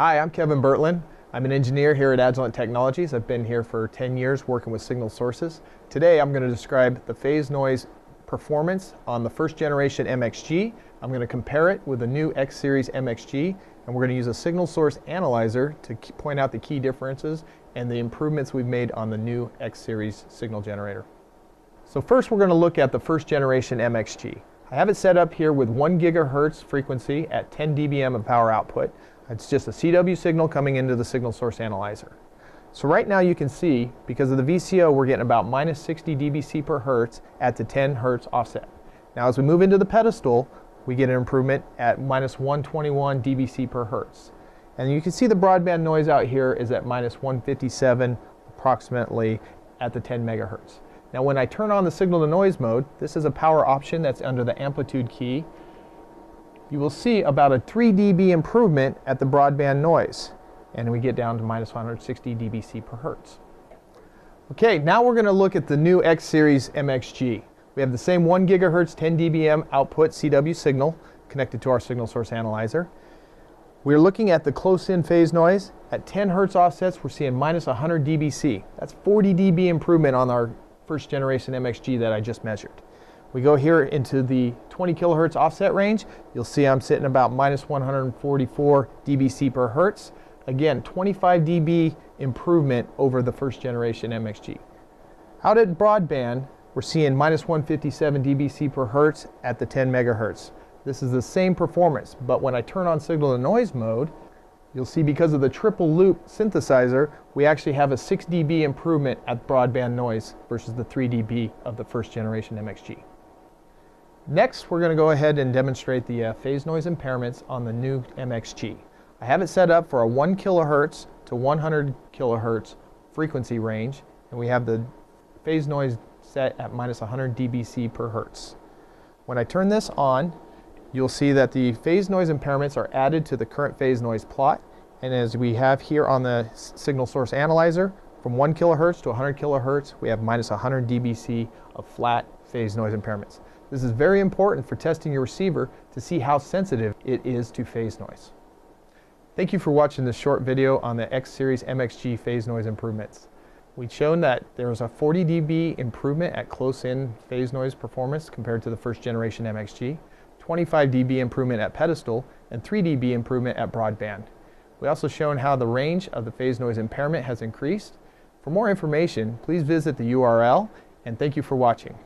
Hi, I'm Kevin Bertlin. I'm an engineer here at Agilent Technologies. I've been here for 10 years working with signal sources. Today I'm going to describe the phase noise performance on the first generation MXG. I'm going to compare it with the new X-Series MXG, and we're going to use a signal source analyzer to point out the key differences and the improvements we've made on the new X-Series Signal Generator. So first we're going to look at the first generation MXG. I have it set up here with 1 gigahertz frequency at 10 dBm of power output. It's just a CW signal coming into the signal source analyzer. So right now you can see, because of the VCO, we're getting about minus 60 dBc per hertz at the 10 hertz offset. Now as we move into the pedestal, we get an improvement at minus 121 dBc per hertz. And you can see the broadband noise out here is at minus 157 approximately at the 10 megahertz. Now when I turn on the signal to noise mode, this is a power option that's under the amplitude key. You will see about a 3 dB improvement at the broadband noise, and we get down to minus 160 dBc per hertz. Okay, now we're going to look at the new X-Series MXG. We have the same 1 gigahertz 10 dBm output CW signal connected to our signal source analyzer. We're looking at the close-in phase noise. At 10 hertz offsets, we're seeing minus 100 dBc. That's 40 dB improvement on our first generation MXG that I just measured. We go here into the 20 kilohertz offset range. You'll see I'm sitting about minus 144 dBc per hertz. Again, 25 dB improvement over the first generation MXG. Out at broadband, we're seeing minus 157 dBc per hertz at the 10 megahertz. This is the same performance, but when I turn on signal to noise mode, you'll see because of the triple loop synthesizer, we actually have a 6 dB improvement at broadband noise versus the 3 dB of the first generation MXG. Next, we're going to go ahead and demonstrate the phase noise impairments on the new MXG. I have it set up for a 1 kilohertz to 100 kilohertz frequency range, and we have the phase noise set at minus 100 dBc per hertz. When I turn this on, you'll see that the phase noise impairments are added to the current phase noise plot, and as we have here on the signal source analyzer, from 1 kilohertz to 100 kilohertz, we have minus 100 dBc of flat phase noise impairments. This is very important for testing your receiver to see how sensitive it is to phase noise. Thank you for watching this short video on the X-Series MXG phase noise improvements. We've shown that there was a 40 dB improvement at close-in phase noise performance compared to the first generation MXG, 25 dB improvement at pedestal, and 3 dB improvement at broadband. We also shown how the range of the phase noise impairment has increased. For more information, please visit the URL, and thank you for watching.